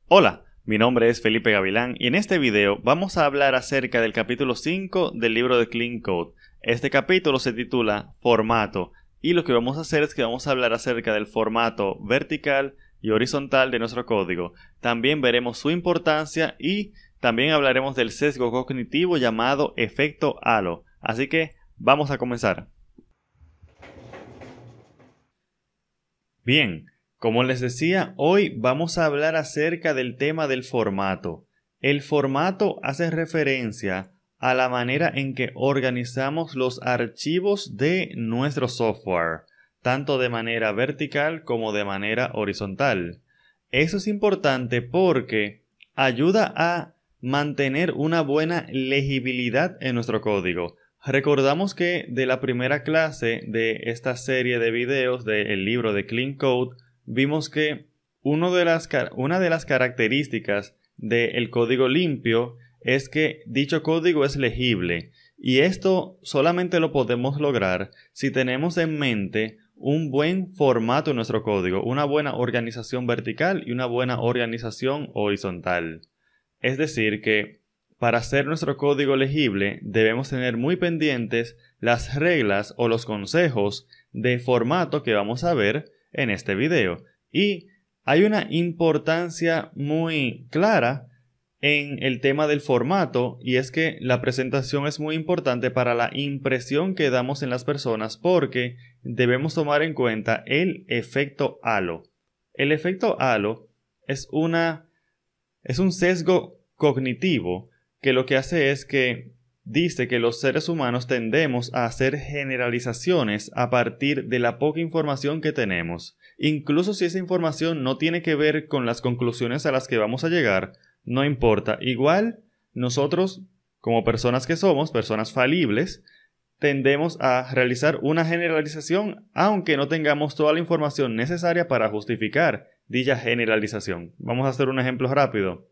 Hola, mi nombre es Felipe Gavilán y en este video vamos a hablar acerca del capítulo 5 del libro de Clean Code. Este capítulo se titula Formato y lo que vamos a hacer es que vamos a hablar acerca del formato vertical y horizontal de nuestro código. También veremos su importancia y también hablaremos del sesgo cognitivo llamado efecto halo. Así que vamos a comenzar. Bien. Como les decía, hoy vamos a hablar acerca del tema del formato. El formato hace referencia a la manera en que organizamos los archivos de nuestro software, tanto de manera vertical como de manera horizontal. Eso es importante porque ayuda a mantener una buena legibilidad en nuestro código. Recordamos que de la primera clase de esta serie de videos del libro de Clean Code, vimos que una de las características del código limpio es que dicho código es legible, y esto solamente lo podemos lograr si tenemos en mente un buen formato en nuestro código, una buena organización vertical y una buena organización horizontal. Es decir que para hacer nuestro código legible debemos tener muy pendientes las reglas o los consejos de formato que vamos a ver en este video. Y hay una importancia muy clara en el tema del formato, y es que la presentación es muy importante para la impresión que damos en las personas, porque debemos tomar en cuenta el efecto halo. El efecto halo es un sesgo cognitivo que lo que hace es que dice que los seres humanos tendemos a hacer generalizaciones a partir de la poca información que tenemos. Incluso si esa información no tiene que ver con las conclusiones a las que vamos a llegar, no importa. Igual, nosotros, como personas que somos, personas falibles, tendemos a realizar una generalización aunque no tengamos toda la información necesaria para justificar dicha generalización. Vamos a hacer un ejemplo rápido.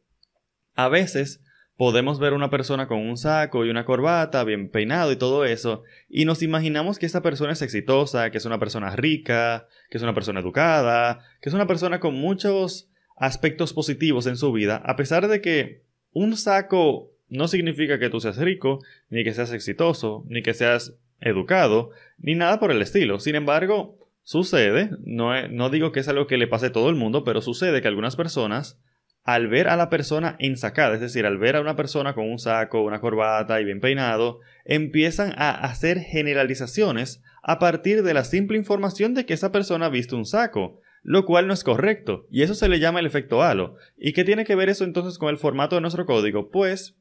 A veces podemos ver una persona con un saco y una corbata, bien peinado y todo eso, y nos imaginamos que esa persona es exitosa, que es una persona rica, que es una persona educada, que es una persona con muchos aspectos positivos en su vida, a pesar de que un saco no significa que tú seas rico, ni que seas exitoso, ni que seas educado, ni nada por el estilo. Sin embargo, sucede, no digo que es algo que le pase a todo el mundo, pero sucede que algunas personas, al ver a la persona ensacada, es decir, al ver a una persona con un saco, una corbata y bien peinado, empiezan a hacer generalizaciones a partir de la simple información de que esa persona ha visto un saco, lo cual no es correcto, y eso se le llama el efecto halo. ¿Y qué tiene que ver eso entonces con el formato de nuestro código? Pues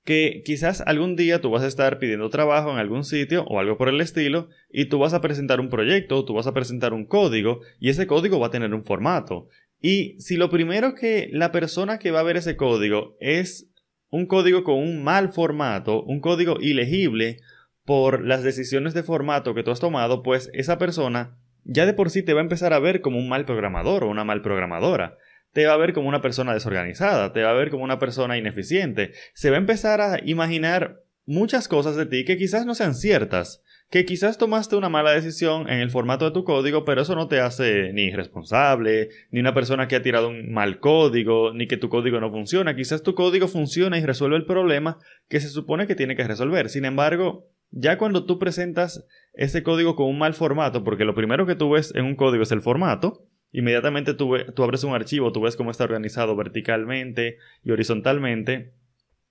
que quizás algún día tú vas a estar pidiendo trabajo en algún sitio o algo por el estilo, y tú vas a presentar un proyecto, tú vas a presentar un código, y ese código va a tener un formato. Y si lo primero que la persona que va a ver ese código es un código con un mal formato, un código ilegible por las decisiones de formato que tú has tomado, pues esa persona ya de por sí te va a empezar a ver como un mal programador o una mal programadora. Te va a ver como una persona desorganizada, te va a ver como una persona ineficiente. Se va a empezar a imaginar muchas cosas de ti que quizás no sean ciertas, que quizás tomaste una mala decisión en el formato de tu código, pero eso no te hace ni irresponsable, ni una persona que ha tirado un mal código, ni que tu código no funciona. Quizás tu código funciona y resuelve el problema que se supone que tiene que resolver. Sin embargo, ya cuando tú presentas ese código con un mal formato, porque lo primero que tú ves en un código es el formato, inmediatamente tú abres un archivo, tú ves cómo está organizado verticalmente y horizontalmente.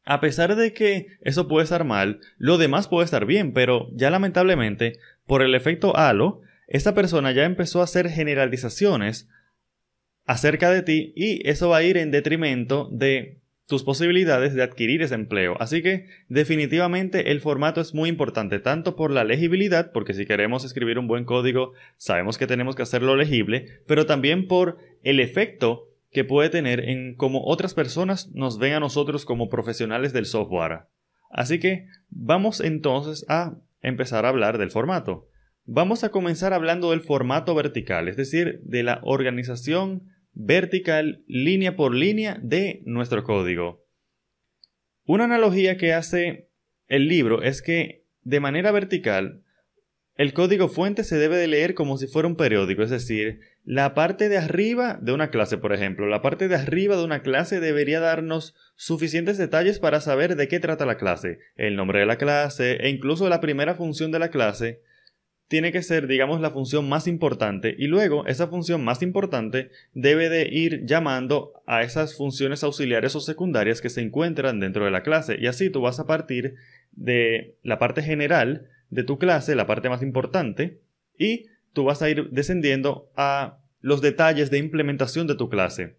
A pesar de que eso puede estar mal, lo demás puede estar bien, pero ya lamentablemente, por el efecto halo, esta persona ya empezó a hacer generalizaciones acerca de ti, y eso va a ir en detrimento de tus posibilidades de adquirir ese empleo. Así que definitivamente el formato es muy importante, tanto por la legibilidad, porque si queremos escribir un buen código sabemos que tenemos que hacerlo legible, pero también por el efecto que puede tener en cómo otras personas nos ven a nosotros como profesionales del software. Así que vamos entonces a empezar a hablar del formato. Vamos a comenzar hablando del formato vertical, es decir, de la organización vertical, línea por línea, de nuestro código. Una analogía que hace el libro es que, de manera vertical, el código fuente se debe de leer como si fuera un periódico, es decir, la parte de arriba de una clase, por ejemplo, la parte de arriba de una clase debería darnos suficientes detalles para saber de qué trata la clase, el nombre de la clase e incluso la primera función de la clase. Tiene que ser, digamos, la función más importante y luego esa función más importante debe de ir llamando a esas funciones auxiliares o secundarias que se encuentran dentro de la clase y así tú vas a partir de la parte general de tu clase, la parte más importante, y tú vas a ir descendiendo a los detalles de implementación de tu clase.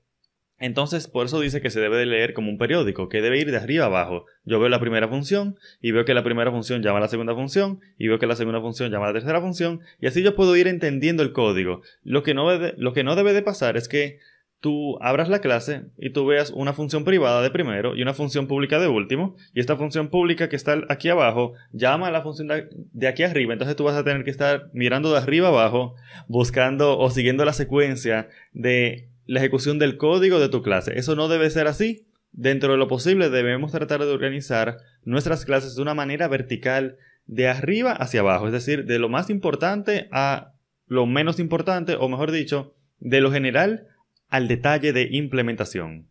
Entonces, por eso dice que se debe de leer como un periódico, que debe ir de arriba a abajo. Yo veo la primera función y veo que la primera función llama a la segunda función y veo que la segunda función llama a la tercera función y así yo puedo ir entendiendo el código. Lo que no debe de pasar es que tú abras la clase y tú veas una función privada de primero y una función pública de último y esta función pública que está aquí abajo llama a la función de aquí arriba. Entonces tú vas a tener que estar mirando de arriba abajo buscando o siguiendo la secuencia de la ejecución del código de tu clase. Eso no debe ser así. Dentro de lo posible debemos tratar de organizar nuestras clases de una manera vertical de arriba hacia abajo, es decir, de lo más importante a lo menos importante, o mejor dicho, de lo general al detalle de implementación.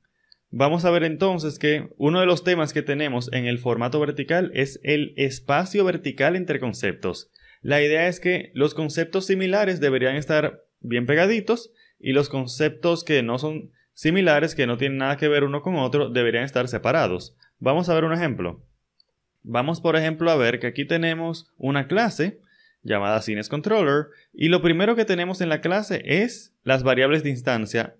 Vamos a ver entonces que uno de los temas que tenemos en el formato vertical es el espacio vertical entre conceptos. La idea es que los conceptos similares deberían estar bien pegaditos y los conceptos que no son similares, que no tienen nada que ver uno con otro, deberían estar separados. Vamos a ver un ejemplo. Vamos, por ejemplo, a ver que aquí tenemos una clase llamada CinesController y lo primero que tenemos en la clase es las variables de instancia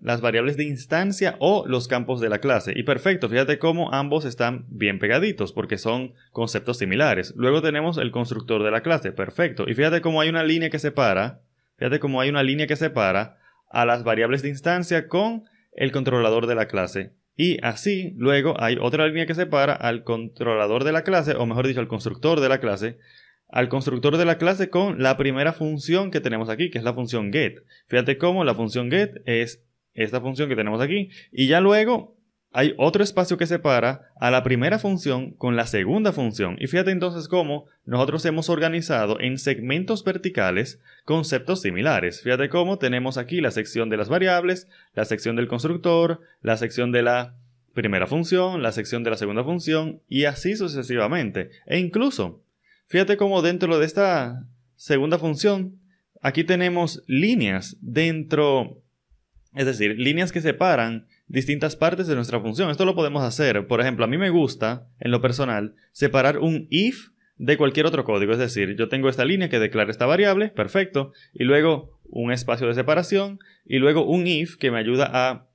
o los campos de la clase. Y perfecto, fíjate cómo ambos están bien pegaditos porque son conceptos similares. Luego tenemos el constructor de la clase, perfecto. Y fíjate cómo hay una línea que separa, a las variables de instancia con el controlador de la clase. Y así, luego hay otra línea que separa al controlador de la clase, o mejor dicho, al constructor de la clase, con la primera función que tenemos aquí, que es la función get. Fíjate cómo la función get es esta función que tenemos aquí. Y ya luego hay otro espacio que separa a la primera función con la segunda función. Y fíjate entonces cómo nosotros hemos organizado en segmentos verticales conceptos similares. Fíjate cómo tenemos aquí la sección de las variables, la sección del constructor, la sección de la primera función, la sección de la segunda función y así sucesivamente. E incluso, fíjate cómo dentro de esta segunda función, aquí tenemos líneas dentro, es decir, líneas que separan distintas partes de nuestra función. Esto lo podemos hacer. Por ejemplo, a mí me gusta, en lo personal, separar un if de cualquier otro código. Es decir, yo tengo esta línea que declara esta variable, perfecto, y luego un espacio de separación, y luego un if que me ayuda a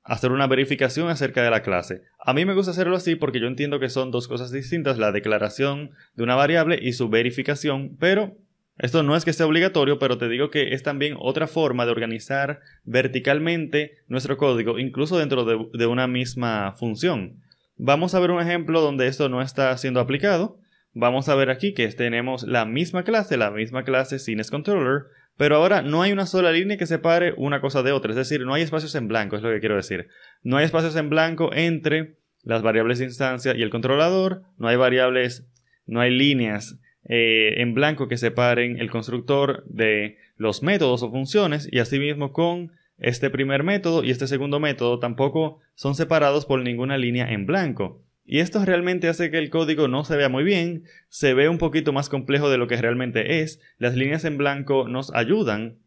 hacer una verificación acerca de la clase. A mí me gusta hacerlo así porque yo entiendo que son dos cosas distintas, la declaración de una variable y su verificación, pero esto no es que sea obligatorio, pero te digo que es también otra forma de organizar verticalmente nuestro código, incluso dentro de una misma función. Vamos a ver un ejemplo donde esto no está siendo aplicado. Vamos a ver aquí que tenemos la misma clase CinesController, pero ahora no hay una sola línea que separe una cosa de otra, es decir, no hay espacios en blanco, es lo que quiero decir. No hay espacios en blanco entre las variables de instancia y el controlador, no hay líneas en blanco que separen el constructor de los métodos o funciones y asimismo con este primer método y este segundo método tampoco son separados por ninguna línea en blanco. Y esto realmente hace que el código no se vea muy bien, se ve un poquito más complejo de lo que realmente es. Las líneas en blanco nos ayudan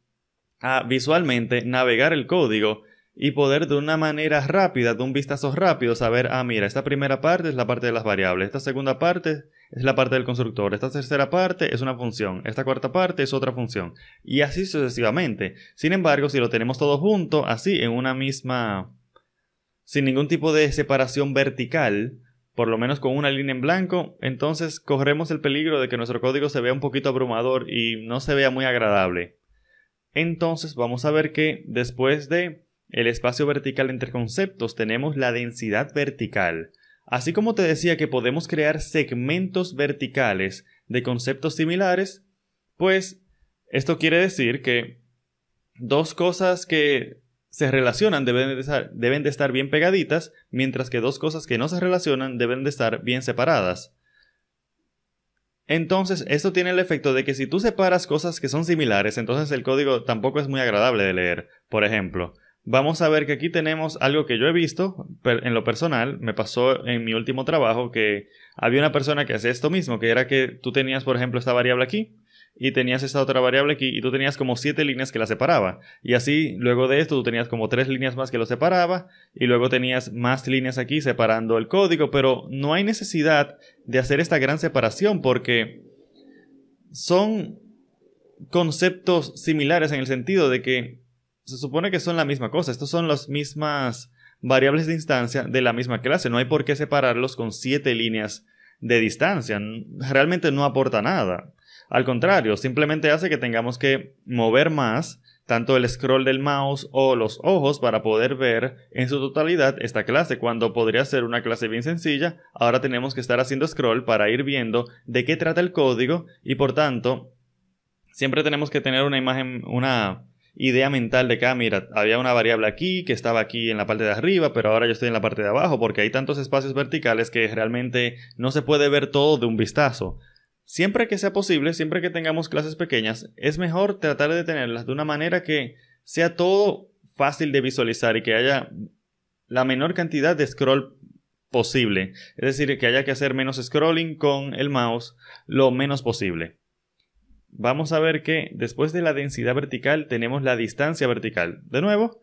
a visualmente navegar el código y poder de una manera rápida, de un vistazo rápido, saber, mira, esta primera parte es la parte de las variables, esta segunda parte es la parte del constructor, esta tercera parte es una función, esta cuarta parte es otra función, y así sucesivamente. Sin embargo, si lo tenemos todo junto, así en una misma, sin ningún tipo de separación vertical, por lo menos con una línea en blanco, entonces corremos el peligro de que nuestro código se vea un poquito abrumador y no se vea muy agradable. Entonces vamos a ver que después de el espacio vertical entre conceptos tenemos la densidad vertical. Así como te decía que podemos crear segmentos verticales de conceptos similares, pues esto quiere decir que dos cosas que se relacionan deben de estar bien pegaditas, mientras que dos cosas que no se relacionan deben de estar bien separadas. Entonces, esto tiene el efecto de que si tú separas cosas que son similares, entonces el código tampoco es muy agradable de leer. Por ejemplo, vamos a ver que aquí tenemos algo que yo he visto, en lo personal, me pasó en mi último trabajo que había una persona que hacía esto mismo, que era que tú tenías, por ejemplo, esta variable aquí, y tenías esta otra variable aquí, y tú tenías como 7 líneas que la separaba. Y así, luego de esto, tú tenías como 3 líneas más que lo separaba, y luego tenías más líneas aquí separando el código, pero no hay necesidad de hacer esta gran separación porque son conceptos similares en el sentido de que se supone que son la misma cosa. Estos son las mismas variables de instancia de la misma clase. No hay por qué separarlos con 7 líneas de distancia. Realmente no aporta nada. Al contrario, simplemente hace que tengamos que mover más tanto el scroll del mouse o los ojos para poder ver en su totalidad esta clase. Cuando podría ser una clase bien sencilla, ahora tenemos que estar haciendo scroll para ir viendo de qué trata el código y por tanto siempre tenemos que tener una imagen, una idea mental de que, mira, había una variable aquí que estaba aquí en la parte de arriba, pero ahora yo estoy en la parte de abajo porque hay tantos espacios verticales que realmente no se puede ver todo de un vistazo. Siempre que sea posible, siempre que tengamos clases pequeñas, es mejor tratar de tenerlas de una manera que sea todo fácil de visualizar y que haya la menor cantidad de scroll posible. Es decir, que haya que hacer menos scrolling con el mouse lo menos posible. Vamos a ver que después de la densidad vertical tenemos la distancia vertical. De nuevo,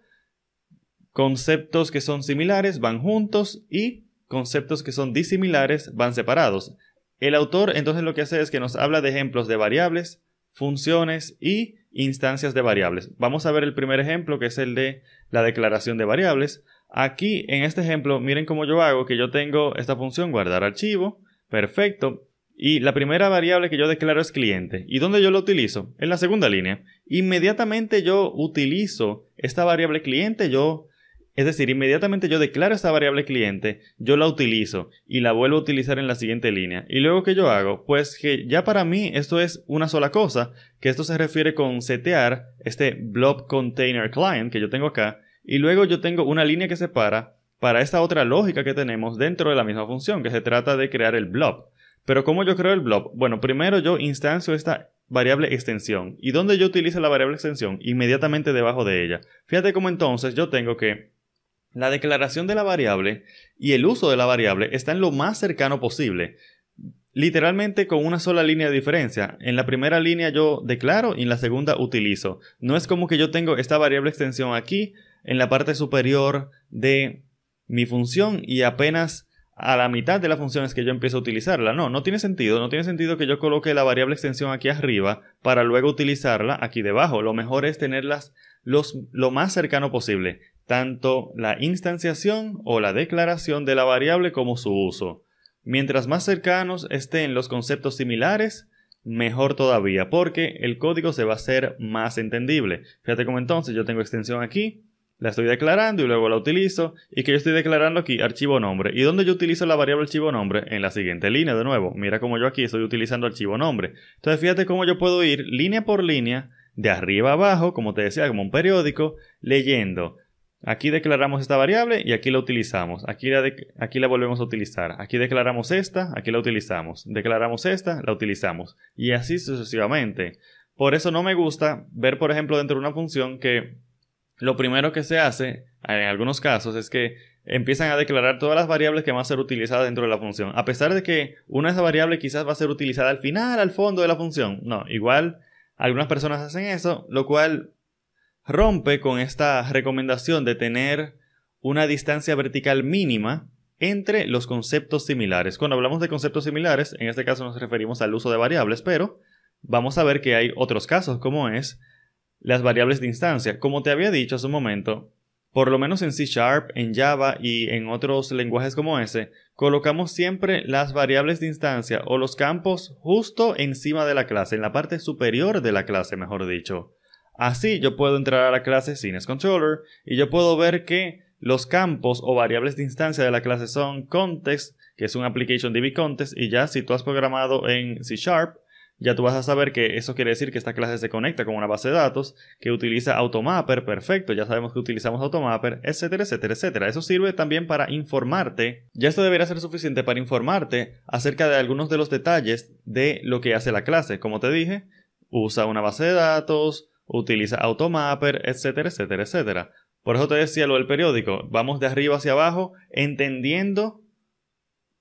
conceptos que son similares van juntos y conceptos que son disimilares van separados. El autor entonces lo que hace es que nos habla de ejemplos de variables, funciones y instancias de variables. Vamos a ver el primer ejemplo, que es el de la declaración de variables. Aquí en este ejemplo, miren cómo yo hago, que yo tengo esta función guardar archivo, perfecto, y la primera variable que yo declaro es cliente. ¿Y dónde yo lo utilizo? En la segunda línea. Inmediatamente yo utilizo esta variable cliente, es decir, inmediatamente yo declaro esta variable cliente, yo la utilizo y la vuelvo a utilizar en la siguiente línea. ¿Y luego qué yo hago? Pues que ya para mí esto es una sola cosa, que esto se refiere con setear este blob container client que yo tengo acá, y luego yo tengo una línea que separa para esta otra lógica que tenemos dentro de la misma función, que se trata de crear el blob. Pero ¿cómo yo creo el blob? Bueno, primero yo instancio esta variable extensión. ¿Y dónde yo utilizo la variable extensión? Inmediatamente debajo de ella. Fíjate cómo entonces yo tengo que la declaración de la variable y el uso de la variable están lo más cercano posible. Literalmente con una sola línea de diferencia. En la primera línea yo declaro y en la segunda utilizo. No es como que yo tengo esta variable extensión aquí en la parte superior de mi función y apenas a la mitad de la función es que yo empiezo a utilizarla. No tiene sentido. No tiene sentido que yo coloque la variable extensión aquí arriba para luego utilizarla aquí debajo. Lo mejor es tenerlas lo más cercano posible. Tanto la instanciación o la declaración de la variable como su uso. Mientras más cercanos estén los conceptos similares, mejor todavía, porque el código se va a hacer más entendible. Fíjate cómo entonces yo tengo extensión aquí, la estoy declarando y luego la utilizo, y que yo estoy declarando aquí archivo nombre. ¿Y dónde yo utilizo la variable archivo nombre? En la siguiente línea de nuevo. Mira cómo yo aquí estoy utilizando archivo nombre. Entonces fíjate cómo yo puedo ir línea por línea, de arriba a abajo, como te decía, como un periódico, leyendo. Aquí declaramos esta variable y aquí la utilizamos. Aquí la volvemos a utilizar. Aquí declaramos esta, aquí la utilizamos. Declaramos esta, la utilizamos. Y así sucesivamente. Por eso no me gusta ver, por ejemplo, dentro de una función que lo primero que se hace, en algunos casos, es que empiezan a declarar todas las variables que van a ser utilizadas dentro de la función. A pesar de que una de esas variables quizás va a ser utilizada al final, al fondo de la función. No, igual algunas personas hacen eso, lo cual rompe con esta recomendación de tener una distancia vertical mínima entre los conceptos similares. Cuando hablamos de conceptos similares, en este caso nos referimos al uso de variables, pero vamos a ver que hay otros casos, como es las variables de instancia. Como te había dicho hace un momento, por lo menos en C#, en Java y en otros lenguajes como ese, colocamos siempre las variables de instancia o los campos justo encima de la clase, en la parte superior de la clase, mejor dicho. Así yo puedo entrar a la clase CNSController y yo puedo ver que los campos o variables de instancia de la clase son context, que es un application DB context, y ya si tú has programado en C#, ya tú vas a saber que eso quiere decir que esta clase se conecta con una base de datos, que utiliza Automapper, perfecto, ya sabemos que utilizamos Automapper, etcétera, etcétera, etcétera. Eso sirve también para informarte, ya esto debería ser suficiente para informarte acerca de algunos de los detalles de lo que hace la clase. Como te dije, usa una base de datos, utiliza Automapper, etcétera, etcétera, etcétera. Por eso te decía lo del periódico, vamos de arriba hacia abajo entendiendo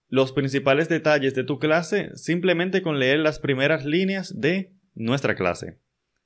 los principales detalles de tu clase simplemente con leer las primeras líneas de nuestra clase.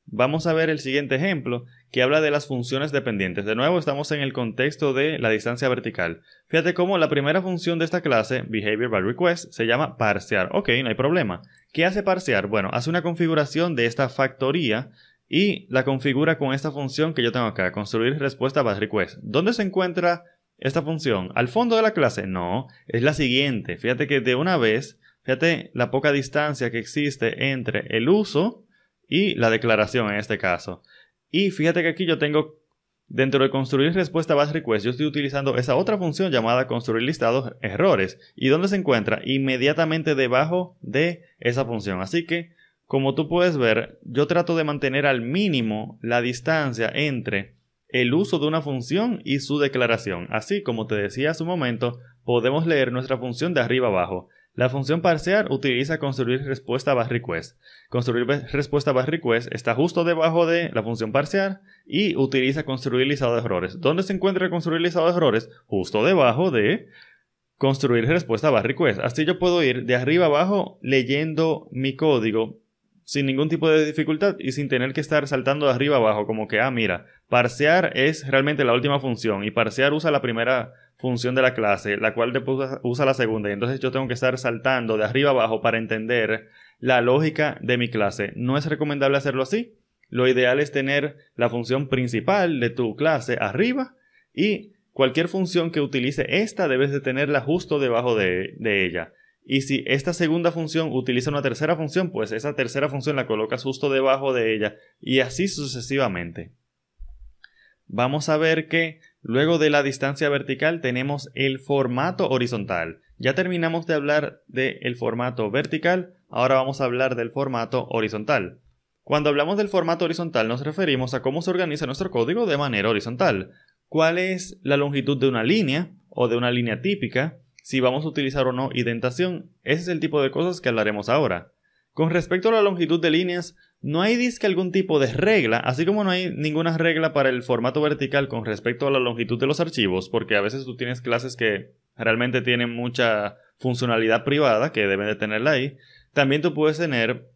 Vamos a ver el siguiente ejemplo que habla de las funciones dependientes. De nuevo estamos en el contexto de la distancia vertical. Fíjate cómo la primera función de esta clase, Behavior by Request, se llama parsear. Ok, no hay problema. ¿Qué hace parsear? Bueno, hace una configuración de esta factoría y la configura con esta función que yo tengo acá, construir respuesta by request. ¿Dónde se encuentra esta función? ¿Al fondo de la clase? No, es la siguiente. Fíjate que de una vez, fíjate la poca distancia que existe entre el uso y la declaración en este caso. Y fíjate que aquí yo tengo, dentro de construir respuesta by request, yo estoy utilizando esa otra función llamada construir listados errores. ¿Y dónde se encuentra? Inmediatamente debajo de esa función. Así que, como tú puedes ver, yo trato de mantener al mínimo la distancia entre el uso de una función y su declaración. Así como te decía hace un momento, podemos leer nuestra función de arriba abajo. La función parsear utiliza construir respuesta by request. Construir respuesta by request está justo debajo de la función parsear y utiliza construir listado de errores. ¿Dónde se encuentra el construir listado de errores? Justo debajo de construir respuesta by request. Así yo puedo ir de arriba abajo leyendo mi código sin ningún tipo de dificultad y sin tener que estar saltando de arriba abajo como que, mira, parsear es realmente la última función y parsear usa la primera función de la clase, la cual después usa la segunda, y entonces yo tengo que estar saltando de arriba abajo para entender la lógica de mi clase. No es recomendable hacerlo así. Lo ideal es tener la función principal de tu clase arriba y cualquier función que utilice esta debes de tenerla justo debajo de ella. Y si esta segunda función utiliza una tercera función, pues esa tercera función la colocas justo debajo de ella y así sucesivamente. Vamos a ver que luego de la distancia vertical tenemos el formato horizontal. Ya terminamos de hablar del formato vertical, ahora vamos a hablar del formato horizontal. Cuando hablamos del formato horizontal nos referimos a cómo se organiza nuestro código de manera horizontal. ¿Cuál es la longitud de una línea o de una línea típica? Si vamos a utilizar o no indentación, ese es el tipo de cosas que hablaremos ahora. Con respecto a la longitud de líneas, no hay algún tipo de regla, así como no hay ninguna regla para el formato vertical con respecto a la longitud de los archivos, porque a veces tú tienes clases que realmente tienen mucha funcionalidad privada, que deben de tenerla ahí. También tú puedes tener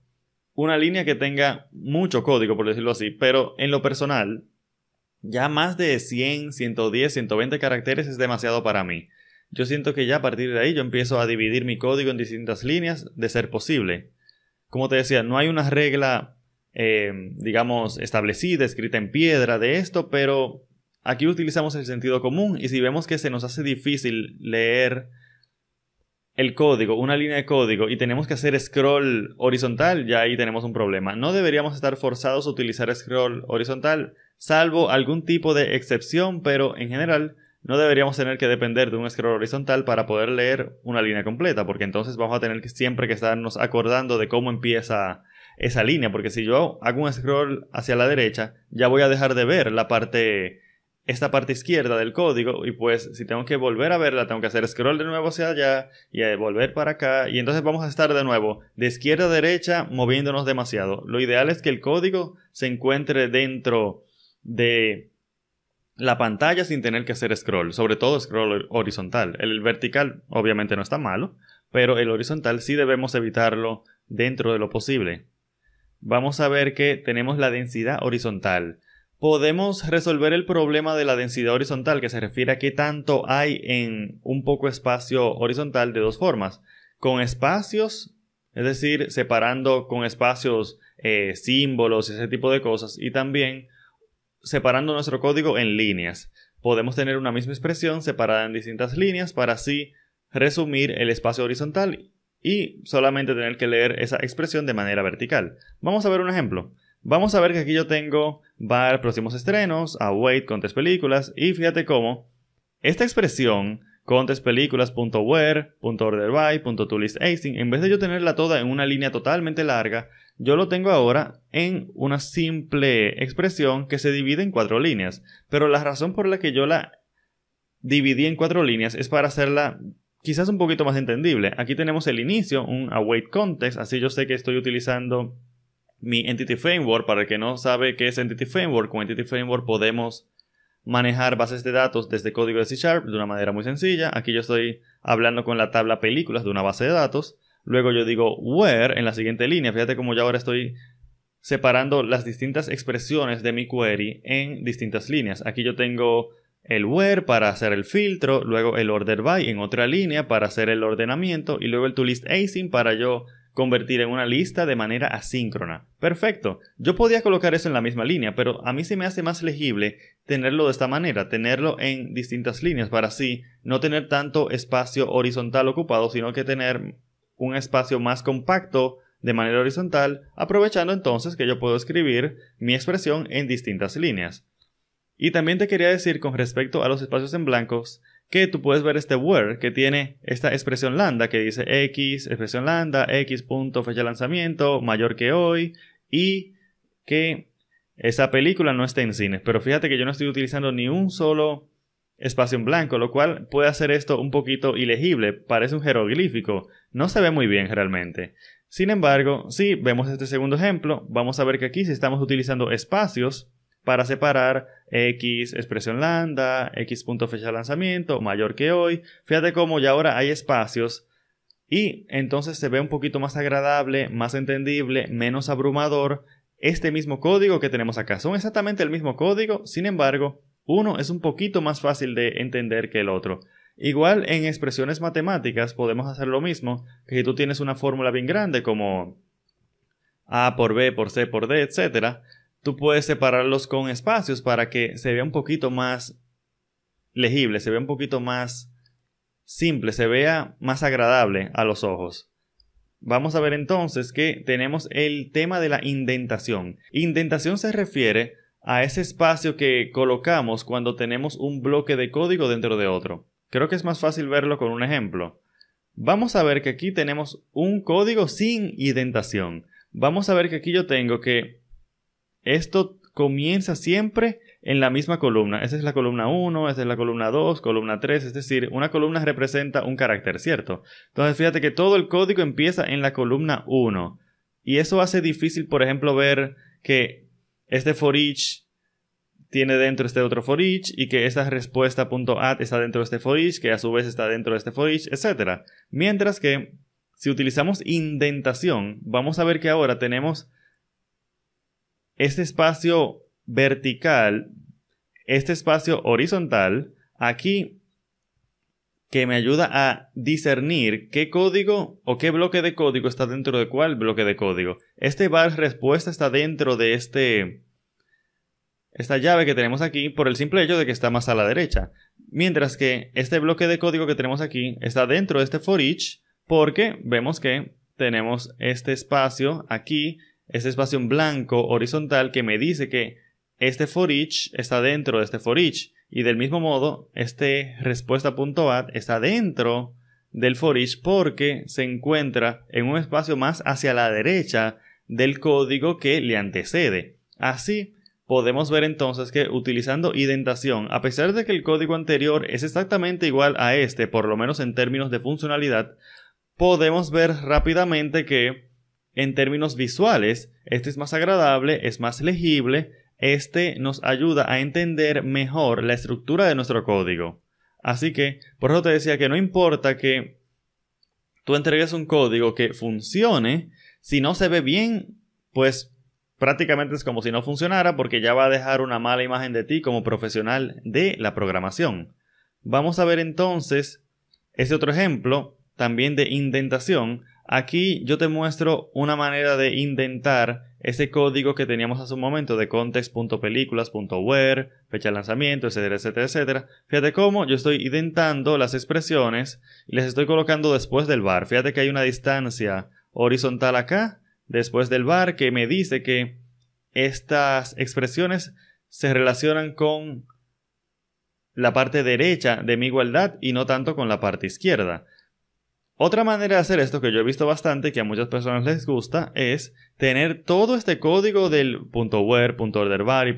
una línea que tenga mucho código, por decirlo así, pero en lo personal, ya más de 100, 110, 120 caracteres es demasiado para mí. Yo siento que ya a partir de ahí yo empiezo a dividir mi código en distintas líneas de ser posible. Como te decía, no hay una regla, digamos, establecida, escrita en piedra de esto, pero aquí utilizamos el sentido común y si vemos que se nos hace difícil leer el código, una línea de código y tenemos que hacer scroll horizontal, ya ahí tenemos un problema. No deberíamos estar forzados a utilizar scroll horizontal, salvo algún tipo de excepción, pero en general no deberíamos tener que depender de un scroll horizontal para poder leer una línea completa, porque entonces vamos a tener que siempre que estarnos acordando de cómo empieza esa línea, porque si yo hago un scroll hacia la derecha, ya voy a dejar de ver esta parte izquierda del código, y pues si tengo que volver a verla, tengo que hacer scroll de nuevo hacia allá y volver para acá, y entonces vamos a estar de nuevo de izquierda a derecha moviéndonos demasiado. Lo ideal es que el código se encuentre dentro de la pantalla sin tener que hacer scroll, sobre todo scroll horizontal. El vertical obviamente no está malo, pero el horizontal sí debemos evitarlo dentro de lo posible. Vamos a ver que tenemos la densidad horizontal. Podemos resolver el problema de la densidad horizontal, que se refiere a qué tanto hay en un poco espacio horizontal, de dos formas. Con espacios, es decir, separando con espacios símbolos y ese tipo de cosas, y también separando nuestro código en líneas. Podemos tener una misma expresión separada en distintas líneas para así resumir el espacio horizontal y solamente tener que leer esa expresión de manera vertical. Vamos a ver un ejemplo. Vamos a ver que aquí yo tengo var próximos estrenos, await contest películas, y fíjate cómo esta expresión contest películas.where, .orderby, .toListAsync, en vez de yo tenerla toda en una línea totalmente larga, yo lo tengo ahora en una simple expresión que se divide en 4 líneas. Pero la razón por la que yo la dividí en 4 líneas es para hacerla quizás un poquito más entendible. Aquí tenemos el inicio, un await context, así yo sé que estoy utilizando mi Entity Framework. Para el que no sabe qué es Entity Framework, con Entity Framework podemos manejar bases de datos desde código de C# de una manera muy sencilla. Aquí yo estoy hablando con la tabla películas de una base de datos. Luego yo digo where en la siguiente línea. Fíjate cómo yo ahora estoy separando las distintas expresiones de mi query en distintas líneas. Aquí yo tengo el where para hacer el filtro, luego el order by en otra línea para hacer el ordenamiento y luego el toList async para yo convertir en una lista de manera asíncrona. Perfecto. Yo podía colocar eso en la misma línea, pero a mí se me hace más legible tenerlo de esta manera, tenerlo en distintas líneas para así no tener tanto espacio horizontal ocupado, sino que tener un espacio más compacto de manera horizontal, aprovechando entonces que yo puedo escribir mi expresión en distintas líneas. Y también te quería decir con respecto a los espacios en blancos que tú puedes ver este where que tiene esta expresión lambda que dice x, expresión lambda, x punto fecha de lanzamiento, mayor que hoy, y que esa película no esté en cines. Pero fíjate que yo no estoy utilizando ni un solo espacio en blanco, lo cual puede hacer esto un poquito ilegible, parece un jeroglífico, no se ve muy bien realmente. Sin embargo, si vemos este segundo ejemplo, vamos a ver que aquí sí estamos utilizando espacios para separar x, expresión lambda, x punto fecha de lanzamiento, mayor que hoy. Fíjate cómo ya ahora hay espacios y entonces se ve un poquito más agradable, más entendible, menos abrumador este mismo código que tenemos acá. Son exactamente el mismo código, sin embargo, uno es un poquito más fácil de entender que el otro. Igual en expresiones matemáticas podemos hacer lo mismo, que si tú tienes una fórmula bien grande como A por B por C por D, etc., tú puedes separarlos con espacios para que se vea un poquito más legible, se vea un poquito más simple, se vea más agradable a los ojos. Vamos a ver entonces que tenemos el tema de la indentación. Indentación se refiere a ese espacio que colocamos cuando tenemos un bloque de código dentro de otro. Creo que es más fácil verlo con un ejemplo. Vamos a ver que aquí tenemos un código sin indentación. Vamos a ver que aquí yo tengo que esto comienza siempre en la misma columna. Esta es la columna 1, esta es la columna 2, columna 3, es decir, una columna representa un carácter, ¿cierto? Entonces fíjate que todo el código empieza en la columna 1. Y eso hace difícil, por ejemplo, ver que este for each tiene dentro este otro for each y que esta respuesta.add está dentro de este for each, que a su vez está dentro de este for each, etc. Mientras que si utilizamos indentación, vamos a ver que ahora tenemos este espacio vertical, este espacio horizontal, aquí que me ayuda a discernir qué código o qué bloque de código está dentro de cuál bloque de código. Este var respuesta está dentro de esta llave que tenemos aquí por el simple hecho de que está más a la derecha. Mientras que este bloque de código que tenemos aquí está dentro de este for each porque vemos que tenemos este espacio aquí, este espacio en blanco horizontal que me dice que este for each está dentro de este for each. Y del mismo modo, este respuesta.add está dentro del for each porque se encuentra en un espacio más hacia la derecha del código que le antecede. Así, podemos ver entonces que utilizando indentación, a pesar de que el código anterior es exactamente igual a este, por lo menos en términos de funcionalidad, podemos ver rápidamente que en términos visuales, este es más agradable, es más legible. Este nos ayuda a entender mejor la estructura de nuestro código. Así que, por eso te decía que no importa que tú entregues un código que funcione, si no se ve bien, pues prácticamente es como si no funcionara porque ya va a dejar una mala imagen de ti como profesional de la programación. Vamos a ver entonces ese otro ejemplo, también de indentación. Aquí yo te muestro una manera de indentar ese código que teníamos hace un momento de context.películas.where, fecha de lanzamiento, etcétera, etcétera, etcétera. Fíjate cómo yo estoy indentando las expresiones y les estoy colocando después del var. Fíjate que hay una distancia horizontal acá, después del var, que me dice que estas expresiones se relacionan con la parte derecha de mi igualdad y no tanto con la parte izquierda. Otra manera de hacer esto que yo he visto bastante, que a muchas personas les gusta, es tener todo este código del .where, .orderVary,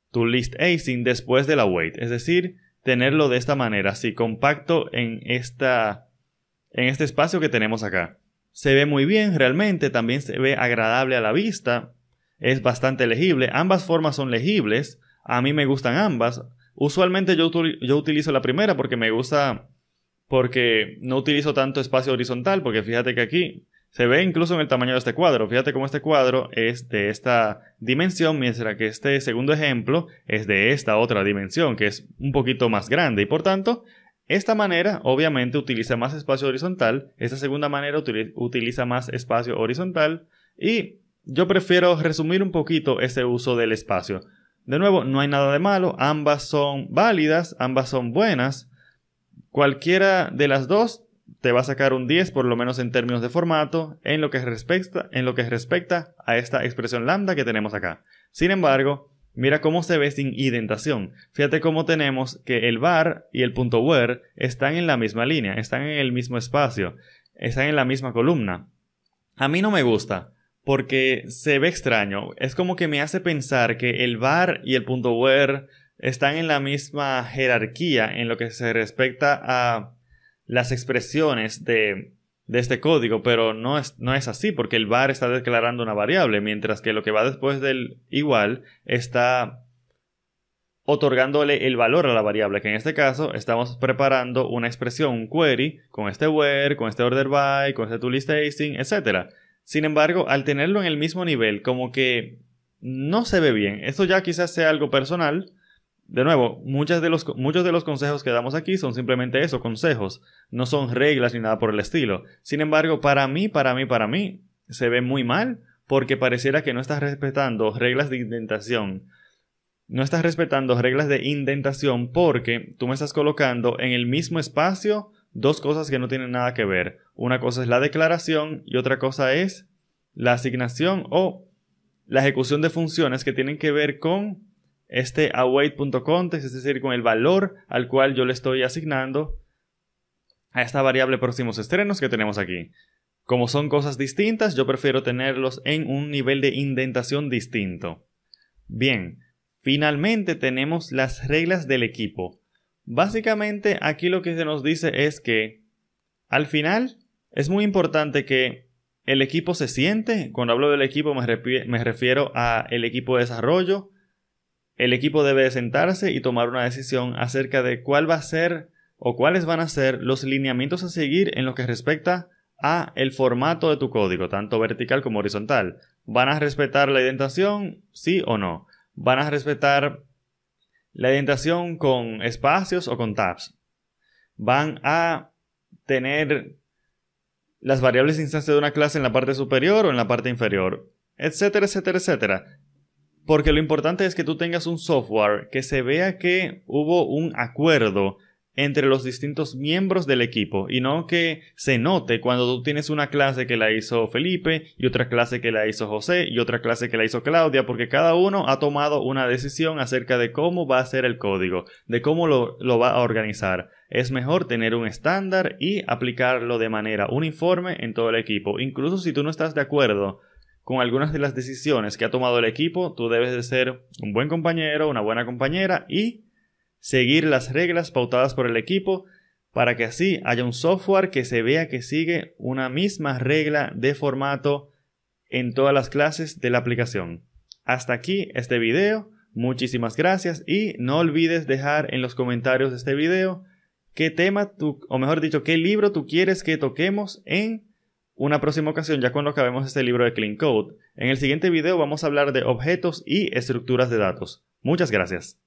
.toListAcing después de la await. Es decir, tenerlo de esta manera, así compacto en este espacio que tenemos acá. Se ve muy bien realmente, también se ve agradable a la vista, es bastante legible, ambas formas son legibles, a mí me gustan ambas. Usualmente yo utilizo la primera porque me gusta, porque no utilizo tanto espacio horizontal, porque fíjate que aquí se ve incluso en el tamaño de este cuadro. Fíjate cómo este cuadro es de esta dimensión, mientras que este segundo ejemplo es de esta otra dimensión, que es un poquito más grande, y por tanto esta manera obviamente utiliza más espacio horizontal, esta segunda manera utiliza más espacio horizontal, y yo prefiero resumir un poquito ese uso del espacio. De nuevo, no hay nada de malo, ambas son válidas, ambas son buenas. Cualquiera de las dos te va a sacar un 10 por lo menos en términos de formato en lo que respecta a esta expresión lambda que tenemos acá. Sin embargo, mira cómo se ve sin indentación. Fíjate cómo tenemos que el var y el .where están en la misma línea, están en el mismo espacio, están en la misma columna. A mí no me gusta porque se ve extraño. Es como que me hace pensar que el var y el .where están en la misma jerarquía en lo que se respecta a las expresiones de este código, pero no es así, porque el var está declarando una variable, mientras que lo que va después del igual está otorgándole el valor a la variable, que en este caso estamos preparando una expresión, un query, con este where, con este order by, con este toListAcing, etc. Sin embargo, al tenerlo en el mismo nivel, como que no se ve bien. Esto ya quizás sea algo personal. De nuevo, muchos de los consejos que damos aquí son simplemente eso, consejos. No son reglas ni nada por el estilo. Sin embargo, para mí, se ve muy mal porque pareciera que no estás respetando reglas de indentación. No estás respetando reglas de indentación porque tú me estás colocando en el mismo espacio dos cosas que no tienen nada que ver. Una cosa es la declaración y otra cosa es la asignación o la ejecución de funciones que tienen que ver con este await.context, es decir, con el valor al cual yo le estoy asignando a esta variable próximos estrenos que tenemos aquí. Como son cosas distintas, yo prefiero tenerlos en un nivel de indentación distinto. Bien, finalmente tenemos las reglas del equipo. Básicamente aquí lo que se nos dice es que al final es muy importante que el equipo se siente. Cuando hablo del equipo me refiero a el equipo de desarrollo. El equipo debe de sentarse y tomar una decisión acerca de cuál va a ser o cuáles van a ser los lineamientos a seguir en lo que respecta a el formato de tu código, tanto vertical como horizontal. ¿Van a respetar la indentación? ¿Sí o no? ¿Van a respetar la indentación con espacios o con tabs? ¿Van a tener las variables de instancia de una clase en la parte superior o en la parte inferior? Etcétera, etcétera, etcétera. Porque lo importante es que tú tengas un software que se vea que hubo un acuerdo entre los distintos miembros del equipo y no que se note cuando tú tienes una clase que la hizo Felipe y otra clase que la hizo José y otra clase que la hizo Claudia, porque cada uno ha tomado una decisión acerca de cómo va a ser el código, de cómo lo va a organizar. Es mejor tener un estándar y aplicarlo de manera uniforme en todo el equipo. Incluso si tú no estás de acuerdo con algunas de las decisiones que ha tomado el equipo, tú debes de ser un buen compañero, una buena compañera y seguir las reglas pautadas por el equipo para que así haya un software que se vea que sigue una misma regla de formato en todas las clases de la aplicación. Hasta aquí este video. Muchísimas gracias y no olvides dejar en los comentarios de este video qué tema qué libro tú quieres que toquemos en una próxima ocasión, ya cuando acabemos este libro de Clean Code. En el siguiente video vamos a hablar de objetos y estructuras de datos. Muchas gracias.